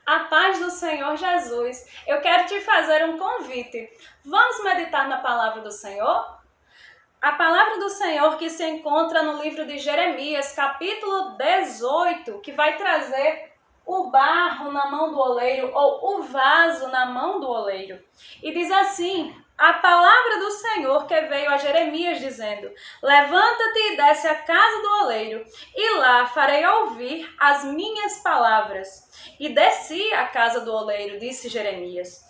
A paz do Senhor Jesus. Eu quero te fazer um convite. Vamos meditar na palavra do Senhor? A palavra do Senhor que se encontra no livro de Jeremias, capítulo 18, que vai trazer o barro na mão do oleiro ou o vaso na mão do oleiro. E diz assim: a palavra do Senhor que veio a Jeremias dizendo: levanta-te e desce à casa do oleiro, e lá farei ouvir as minhas palavras. E desci à casa do oleiro, disse Jeremias.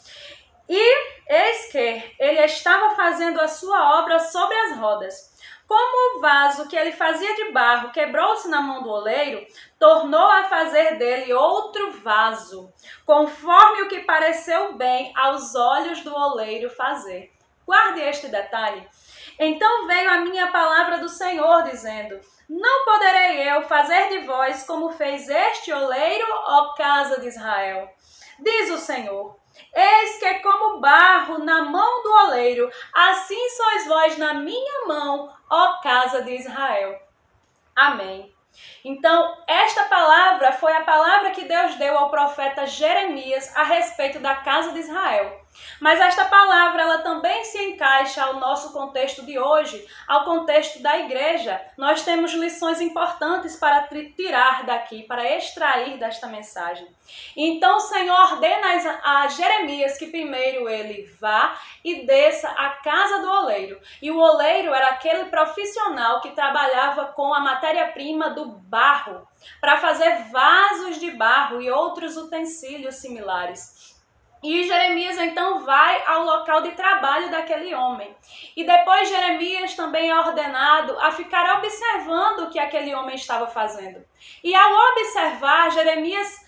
E eis que ele estava fazendo a sua obra sobre as rodas. Como o vaso que ele fazia de barro quebrou-se na mão do oleiro, tornou a fazer dele outro vaso, conforme o que pareceu bem aos olhos do oleiro fazer. Guarde este detalhe. Então veio a minha palavra do Senhor, dizendo: não poderei eu fazer de vós como fez este oleiro, ó casa de Israel. Diz o Senhor: eis que como barro na mão do oleiro, assim sois vós na minha mão, ó casa de Israel. Amém. Então, esta palavra foi a palavra que Deus deu ao profeta Jeremias a respeito da casa de Israel. Mas esta palavra, ela também se encaixa ao nosso contexto de hoje, ao contexto da igreja. Nós temos lições importantes para tirar daqui, para extrair desta mensagem. Então o Senhor ordena a Jeremias que primeiro ele vá e desça à casa do oleiro. E o oleiro era aquele profissional que trabalhava com a matéria-prima do barro, para fazer vasos de barro e outros utensílios similares. E Jeremias então vai ao local de trabalho daquele homem. E depois Jeremias também é ordenado a ficar observando o que aquele homem estava fazendo. E ao observar, Jeremias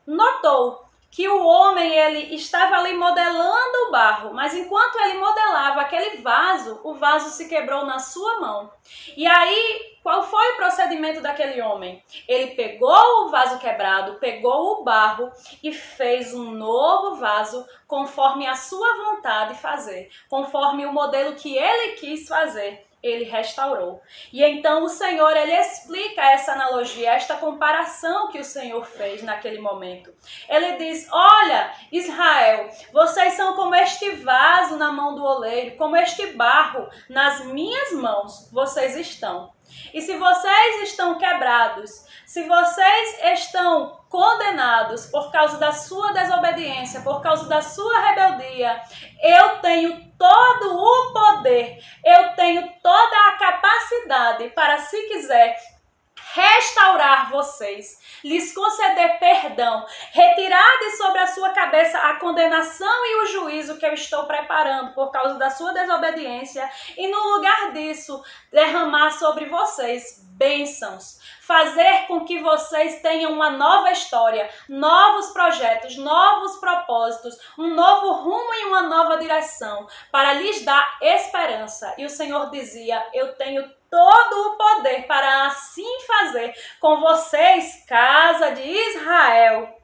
notou que o homem ele estava ali modelando o barro, mas enquanto ele modelava aquele vaso, o vaso se quebrou na sua mão. E aí, qual foi o procedimento daquele homem? Ele pegou o vaso quebrado, pegou o barro e fez um novo vaso conforme a sua vontade fazer, conforme o modelo que ele quis fazer. Ele restaurou. E então o Senhor, ele explica essa analogia, esta comparação que o Senhor fez naquele momento. Ele diz: olha, Israel, vocês são como este vaso na mão do oleiro, como este barro nas minhas mãos, vocês estão. E se vocês estão quebrados, se vocês estão condenados por causa da sua desobediência, por causa da sua rebeldia, eu tenho todo o poder, eu tenho toda a capacidade para, se quiser, restaurar vocês, lhes conceder perdão, retirar de sobre a sua cabeça a condenação e o juízo que eu estou preparando por causa da sua desobediência e, no lugar disso, derramar sobre vocês bênçãos, fazer com que vocês tenham uma nova história, novos projetos, novos propósitos, um novo rumo e uma nova direção, para lhes dar esperança. E o Senhor dizia: eu tenho todo o poder para assim fazer com vocês, casa de Israel.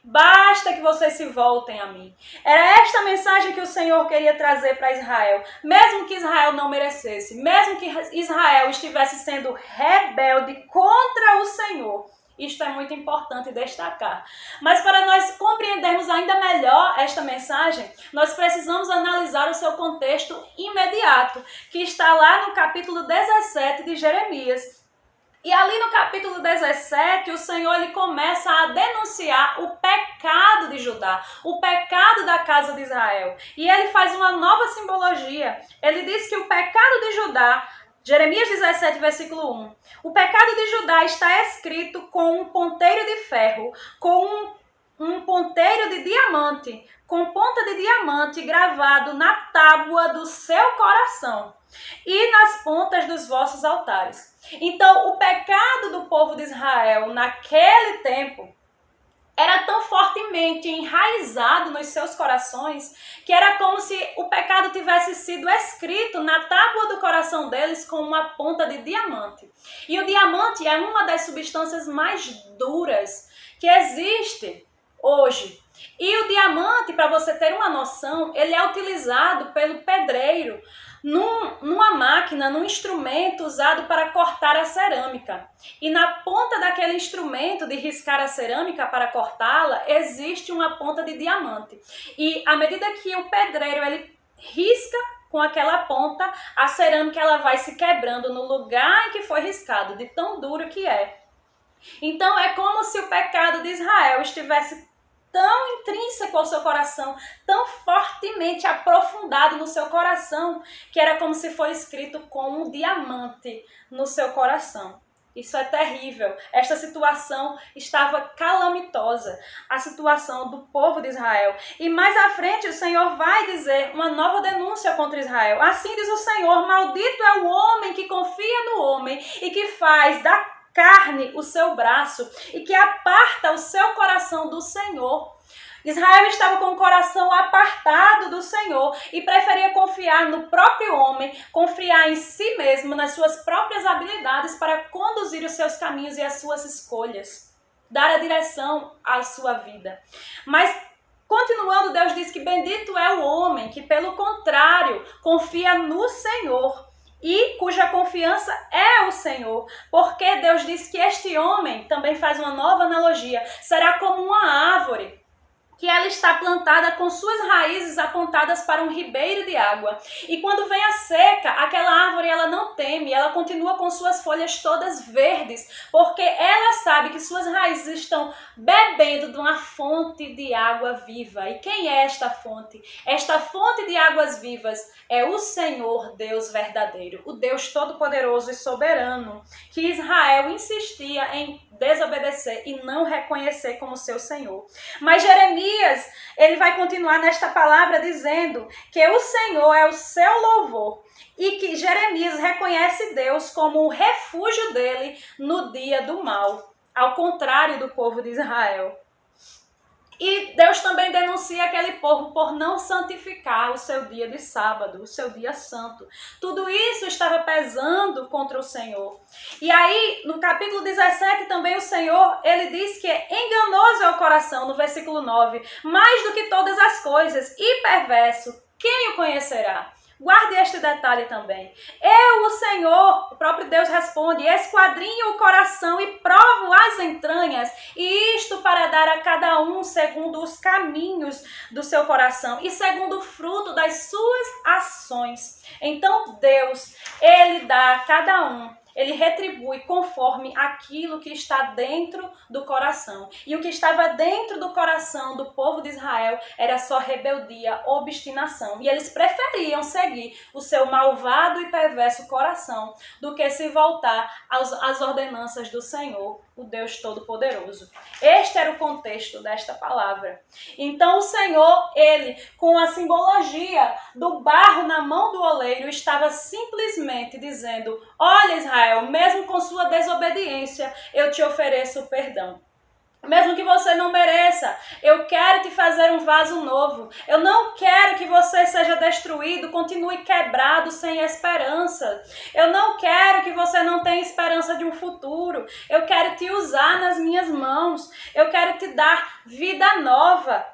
Basta que vocês se voltem a mim. Era esta mensagem que o Senhor queria trazer para Israel. Mesmo que Israel não merecesse, mesmo que Israel estivesse sendo rebelde contra o Senhor. Isto é muito importante destacar. Mas para nós compreendermos ainda melhor esta mensagem, nós precisamos analisar o seu contexto imediato, que está lá no capítulo 17 de Jeremias. E ali no capítulo 17, o Senhor ele começa a denunciar o pecado de Judá, o pecado da casa de Israel. E ele faz uma nova simbologia. Ele diz que o pecado de Judá, Jeremias 17, versículo 1, o pecado de Judá está escrito com um ponteiro de ferro, com um ponteiro de diamante, com ponta de diamante gravado na tábua do seu coração e nas pontas dos vossos altares. Então, o pecado do povo de Israel naquele tempo era tão fortemente enraizado nos seus corações que era como se o pecado tivesse sido escrito na tábua do coração deles com uma ponta de diamante. E o diamante é uma das substâncias mais duras que existe hoje. E o diamante, para você ter uma noção, ele é utilizado pelo pedreiro numa máquina, num instrumento usado para cortar a cerâmica. E na ponta daquele instrumento de riscar a cerâmica para cortá-la, existe uma ponta de diamante. E à medida que o pedreiro ele risca com aquela ponta, a cerâmica ela vai se quebrando no lugar em que foi riscado, de tão duro que é. Então é como se o pecado de Israel estivesse tão intrínseco ao seu coração, tão fortemente aprofundado no seu coração, que era como se fosse escrito com um diamante no seu coração. Isso é terrível. Esta situação estava calamitosa, a situação do povo de Israel. E mais à frente o Senhor vai dizer uma nova denúncia contra Israel. Assim diz o Senhor: maldito é o homem que confia no homem e que faz da carne o seu braço e que aparta o seu coração do Senhor. Israel estava com o coração apartado do Senhor e preferia confiar no próprio homem, confiar em si mesmo, nas suas próprias habilidades para conduzir os seus caminhos e as suas escolhas, dar a direção à sua vida. Mas continuando, Deus diz que bendito é o homem que, pelo contrário, confia no Senhor e cuja confiança é o Senhor, porque Deus diz que este homem, também faz uma nova analogia, será como uma árvore que ela está plantada com suas raízes apontadas para um ribeiro de água. E quando vem a seca, aquela árvore ela não teme, ela continua com suas folhas todas verdes, porque ela sabe que suas raízes estão bebendo de uma fonte de água viva. E quem é esta fonte? Esta fonte de águas vivas é o Senhor Deus verdadeiro, o Deus todo-poderoso e soberano, que Israel insistia em desobedecer e não reconhecer como seu Senhor. Mas Jeremias, ele vai continuar nesta palavra dizendo que o Senhor é o seu louvor e que Jeremias reconhece Deus como o refúgio dele no dia do mal, ao contrário do povo de Israel. E Deus também denuncia aquele povo por não santificar o seu dia de sábado, o seu dia santo. Tudo isso estava pesando contra o Senhor. E aí, no capítulo 17, também o Senhor, ele diz que enganoso é o coração, no versículo 9, mais do que todas as coisas, e perverso, quem o conhecerá? Guarde este detalhe também. Eu, o Senhor, o próprio Deus responde, esquadrinho o coração e provo as entranhas, e isto para dar a cada um segundo os caminhos do seu coração e segundo o fruto das suas ações. Então Deus, ele dá a cada um, ele retribui conforme aquilo que está dentro do coração. E o que estava dentro do coração do povo de Israel era só rebeldia, obstinação. E eles preferiam seguir o seu malvado e perverso coração do que se voltar às ordenanças do Senhor, o Deus Todo-Poderoso. Este era o contexto desta palavra. Então o Senhor, ele, com a simbologia do barro na mão do oleiro, estava simplesmente dizendo: olha, Israel, mesmo com sua desobediência, eu te ofereço perdão. Mesmo que você não mereça, eu quero te fazer um vaso novo. Eu não quero que você seja destruído, continue quebrado, sem esperança. Eu não quero que você não tenha esperança de um futuro. Eu quero te usar nas minhas mãos. Eu quero te dar vida nova,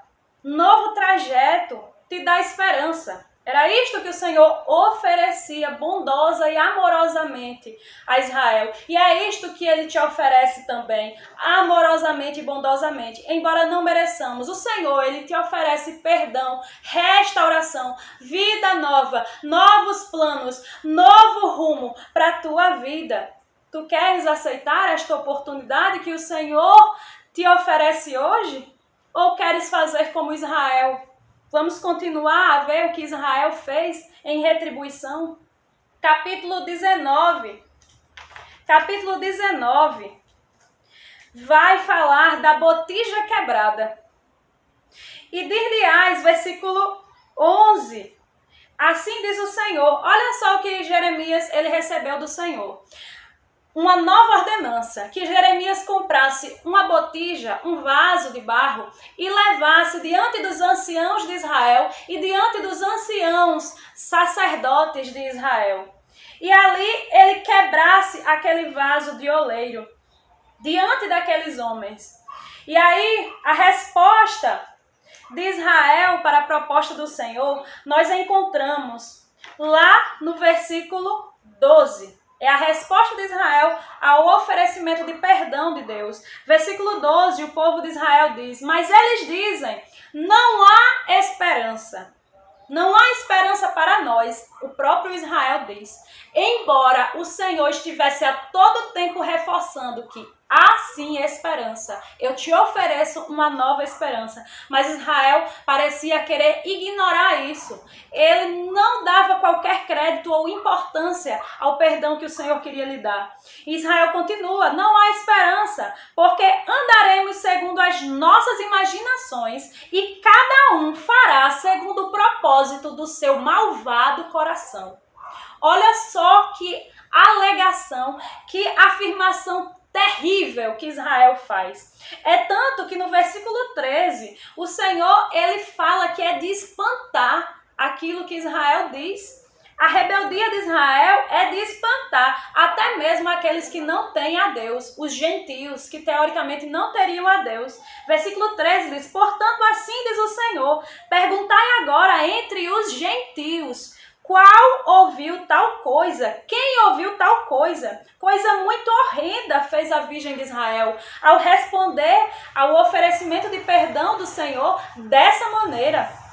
novo trajeto, te dar esperança. Era isto que o Senhor oferecia bondosa e amorosamente a Israel. E é isto que ele te oferece também, amorosamente e bondosamente. Embora não mereçamos, o Senhor, ele te oferece perdão, restauração, vida nova, novos planos, novo rumo para a tua vida. Tu queres aceitar esta oportunidade que o Senhor te oferece hoje? Ou queres fazer como Israel? Vamos continuar a ver o que Israel fez em retribuição. Capítulo 19. Capítulo 19 vai falar da botija quebrada. E dir-lhe-ás, versículo 11. Assim diz o Senhor. Olha só o que Jeremias ele recebeu do Senhor. Uma nova ordenança, que Jeremias comprasse uma botija, um vaso de barro, e levasse diante dos anciãos de Israel e diante dos anciãos sacerdotes de Israel. E ali ele quebrasse aquele vaso de oleiro, diante daqueles homens. E aí, a resposta de Israel para a proposta do Senhor, nós encontramos lá no versículo 12. É a resposta de Israel ao oferecimento de perdão de Deus. Versículo 12, o povo de Israel diz: mas eles dizem, não há esperança. Não há esperança para nós, o próprio Israel diz. Embora o Senhor estivesse a todo tempo reforçando que há sim esperança, eu te ofereço uma nova esperança. Mas Israel parecia querer ignorar isso. Ele não dava qualquer crédito ou importância ao perdão que o Senhor queria lhe dar. E Israel continua: não há esperança, porque andaremos segundo as nossas imaginações e cada um fará segundo o propósito do seu malvado coração. Olha só que alegação, que afirmação terrível que Israel faz. É tanto que no versículo 13, o Senhor, ele fala que é de espantar aquilo que Israel diz. A rebeldia de Israel é de espantar até mesmo aqueles que não têm a Deus, os gentios, que teoricamente não teriam a Deus. Versículo 13 diz: portanto, assim diz o Senhor, perguntai agora entre os gentios, qual ouviu tal coisa? Quem ouviu tal coisa? Coisa muito horrenda fez a Virgem de Israel ao responder ao oferecimento de perdão do Senhor dessa maneira.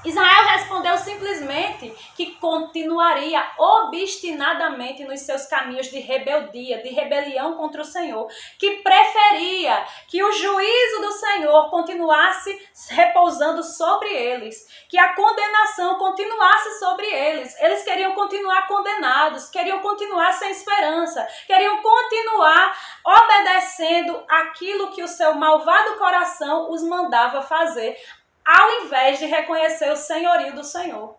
Israel respondeu simplesmente que continuaria obstinadamente nos seus caminhos de rebeldia, de rebelião contra o Senhor, que preferia que o juízo do Senhor continuasse repousando sobre eles, que a condenação continuasse sobre eles. Eles queriam continuar condenados, queriam continuar sem esperança, queriam continuar obedecendo aquilo que o seu malvado coração os mandava fazer, ao invés de reconhecer o senhorio do Senhor.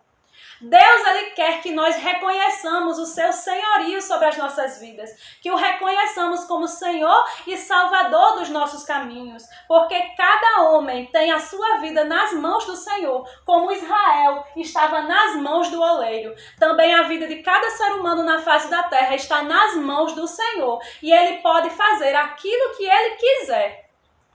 Deus, ele quer que nós reconheçamos o seu senhorio sobre as nossas vidas, que o reconheçamos como Senhor e Salvador dos nossos caminhos, porque cada homem tem a sua vida nas mãos do Senhor, como Israel estava nas mãos do oleiro. Também a vida de cada ser humano na face da terra está nas mãos do Senhor, e ele pode fazer aquilo que ele quiser.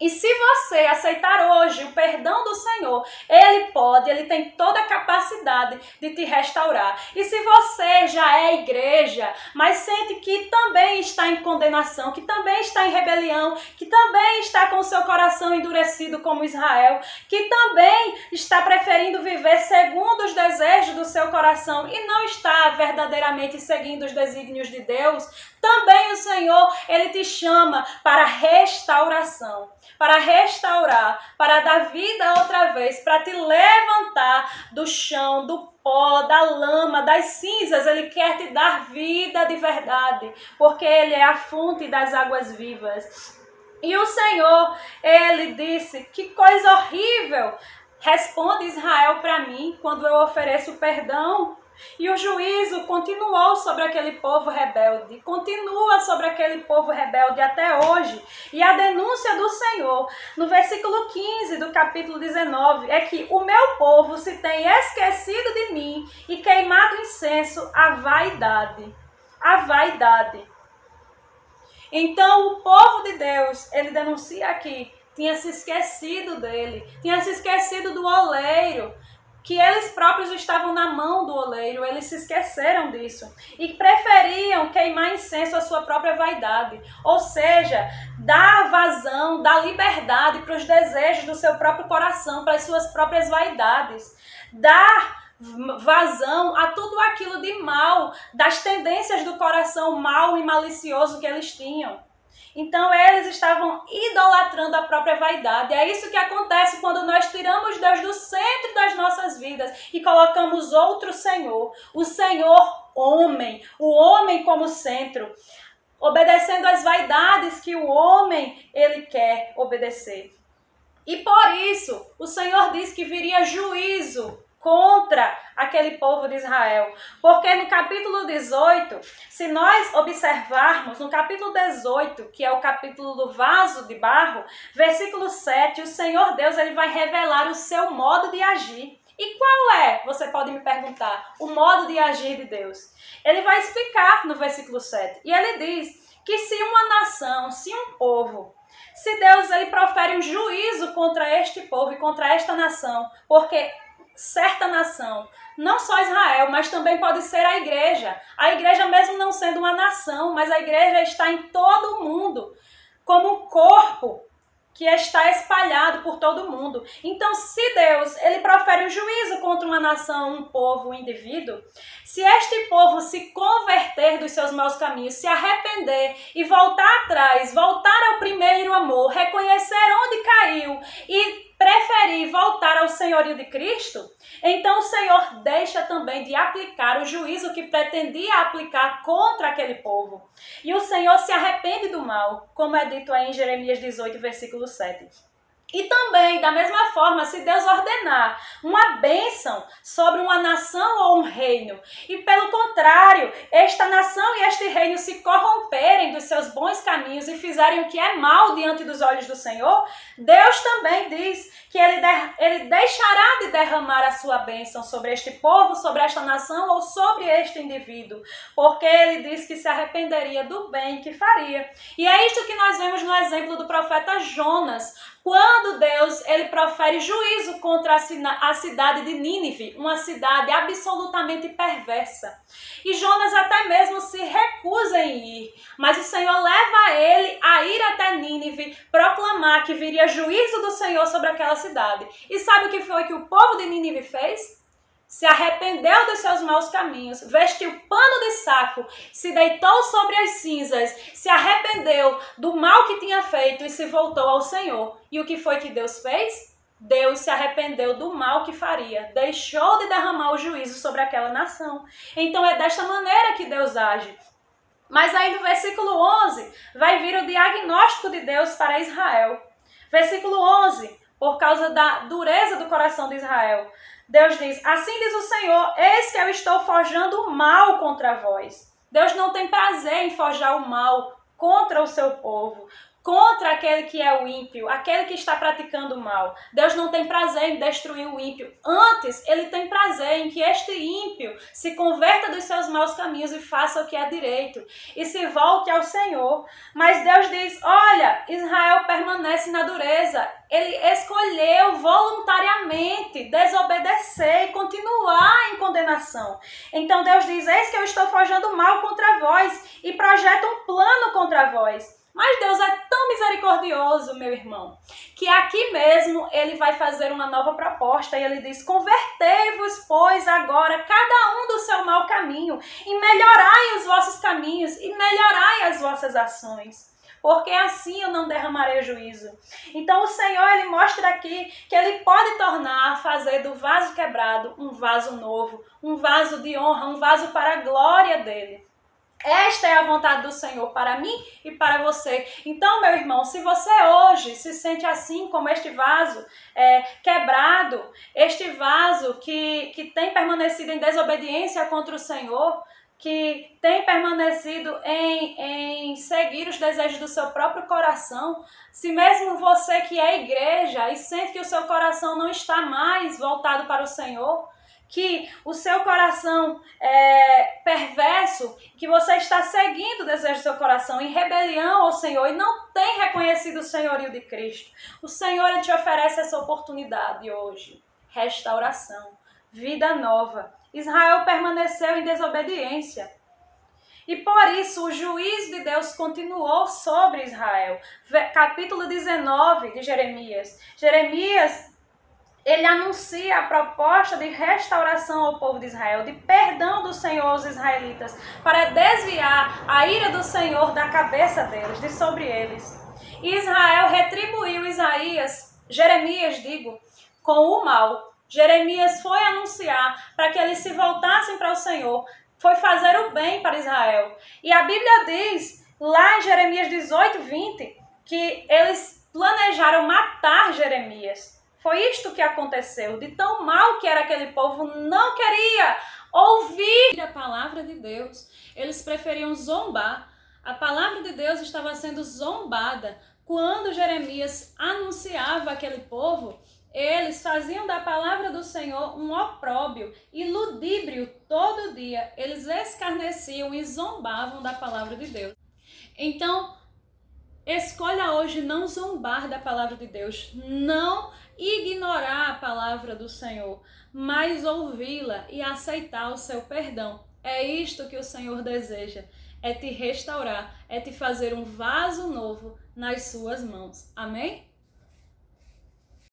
E se você aceitar hoje o perdão do Senhor, ele tem toda a capacidade de te restaurar. E se você já é igreja, mas sente que também está em condenação, que também está em rebelião, que também está com o seu coração endurecido como Israel, que também está preferindo viver segundo os desejos do seu coração e não está verdadeiramente seguindo os desígnios de Deus, também o Senhor, ele te chama para restauração, para restaurar, para dar vida outra vez, para te levantar do chão, do pó, da lama, das cinzas. Ele quer te dar vida de verdade, porque ele é a fonte das águas vivas. E o Senhor, ele disse: que coisa horrível responde Israel para mim quando eu ofereço perdão. E o juízo continuou sobre aquele povo rebelde, continua sobre aquele povo rebelde até hoje. E a denúncia do Senhor, no versículo 15 do capítulo 19, é que o meu povo se tem esquecido de mim e queimado incenso à vaidade. A vaidade. Então o povo de Deus, ele denuncia aqui, tinha se esquecido dele, tinha se esquecido do oleiro, que eles próprios estavam na mão do oleiro, eles se esqueceram disso e preferiam queimar incenso à sua própria vaidade, ou seja, dar vazão, dar liberdade para os desejos do seu próprio coração, para as suas próprias vaidades, dar vazão a tudo aquilo de mal, das tendências do coração mau e malicioso que eles tinham. Então eles estavam idolatrando a própria vaidade. É isso que acontece quando nós tiramos Deus do centro das nossas vidas e colocamos outro Senhor, o Senhor homem, o homem como centro, obedecendo às vaidades que o homem ele quer obedecer. E por isso o Senhor diz que viria juízo contra aquele povo de Israel. Porque no capítulo 18, se nós observarmos, no capítulo 18, que é o capítulo do vaso de barro, versículo 7, o Senhor Deus ele vai revelar o seu modo de agir. E qual é, você pode me perguntar, o modo de agir de Deus? Ele vai explicar no versículo 7. E ele diz que se uma nação, se um povo, Se Deus ele profere um juízo contra este povo e contra esta nação, porque certa nação, não só Israel, mas também pode ser a igreja mesmo não sendo uma nação, mas a igreja está em todo o mundo, como um corpo que está espalhado por todo o mundo. Então, se Deus ele profere um juízo contra uma nação, um povo, um indivíduo, se este povo se converter dos seus maus caminhos, se arrepender e voltar atrás, voltar ao primeiro amor, reconhecer onde caiu e preferir voltar ao senhorio de Cristo, então o Senhor deixa também de aplicar o juízo que pretendia aplicar contra aquele povo. E o Senhor se arrepende do mal, como é dito aí em Jeremias 18, versículo 7. E também, da mesma forma, se Deus ordenar uma bênção sobre uma nação ou um reino, e pelo contrário, esta nação e este reino se corromperem dos seus bons caminhos e fizerem o que é mal diante dos olhos do Senhor, Deus também diz que ele deixará de derramar a sua bênção sobre este povo, sobre esta nação ou sobre este indivíduo, porque ele diz que se arrependeria do bem que faria. E é isto que nós vemos no exemplo do profeta Jonas, quando Deus ele profere juízo contra a cidade de Nínive, uma cidade absolutamente perversa. E Jonas até mesmo se recusa em ir, mas o Senhor leva ele a ir até Nínive, proclamar que viria juízo do Senhor sobre aquela cidade. E sabe o que foi que o povo de Nínive fez? Se arrependeu dos seus maus caminhos, vestiu pano de saco, se deitou sobre as cinzas, se arrependeu do mal que tinha feito e se voltou ao Senhor. E o que foi que Deus fez? Deus se arrependeu do mal que faria, deixou de derramar o juízo sobre aquela nação. Então é desta maneira que Deus age. Mas aí no versículo 11 vai vir o diagnóstico de Deus para Israel. Versículo 11, por causa da dureza do coração de Israel. Deus diz, assim diz o Senhor, eis que eu estou forjando o mal contra vós. Deus não tem prazer em forjar o mal contra o seu povo, contra aquele que é o ímpio, aquele que está praticando o mal. Deus não tem prazer em destruir o ímpio. Antes, ele tem prazer em que este ímpio se converta dos seus maus caminhos e faça o que é direito e se volte ao Senhor. Mas Deus diz, olha, Israel permanece na dureza. Ele escolheu voluntariamente desobedecer e continuar em condenação. Então Deus diz, eis que eu estou forjando mal contra vós e projeto um plano contra vós. Mas Deus é tão misericordioso, meu irmão, que aqui mesmo ele vai fazer uma nova proposta e ele diz, convertei-vos, pois, agora, cada um do seu mau caminho e melhorai os vossos caminhos e melhorai as vossas ações. Porque assim eu não derramarei juízo. Então o Senhor ele mostra aqui que ele pode fazer do vaso quebrado um vaso novo, um vaso de honra, um vaso para a glória dele. Esta é a vontade do Senhor para mim e para você. Então, meu irmão, se você hoje se sente assim como este vaso quebrado, este vaso que tem permanecido em desobediência contra o Senhor, que tem permanecido em seguir os desejos do seu próprio coração, se mesmo você que é igreja e sente que o seu coração não está mais voltado para o Senhor, que o seu coração é perverso, que você está seguindo o desejo do seu coração em rebelião ao Senhor e não tem reconhecido o senhorio de Cristo, o Senhor ele te oferece essa oportunidade hoje. Restauração, vida nova. Israel permaneceu em desobediência. E por isso o juízo de Deus continuou sobre Israel. Capítulo 19 de Jeremias. Jeremias, ele anuncia a proposta de restauração ao povo de Israel, de perdão do Senhor aos israelitas, para desviar a ira do Senhor da cabeça deles, de sobre eles. E Israel retribuiu Jeremias, com o mal. Jeremias foi anunciar para que eles se voltassem para o Senhor, foi fazer o bem para Israel. E a Bíblia diz, lá em Jeremias 18, 20, que eles planejaram matar Jeremias. Foi isto que aconteceu, de tão mal que era aquele povo, não queria ouvir a palavra de Deus. Eles preferiam zombar. A palavra de Deus estava sendo zombada. Quando Jeremias anunciava aquele povo, eles faziam da palavra do Senhor um opróbio e ludíbrio todo dia. Eles escarneciam e zombavam da palavra de Deus. Então, Escolha hoje não zombar da palavra de Deus, não ignorar a palavra do Senhor, mas ouvi-la e aceitar o seu perdão. É isto que o Senhor deseja, é te restaurar, é te fazer um vaso novo nas suas mãos. Amém?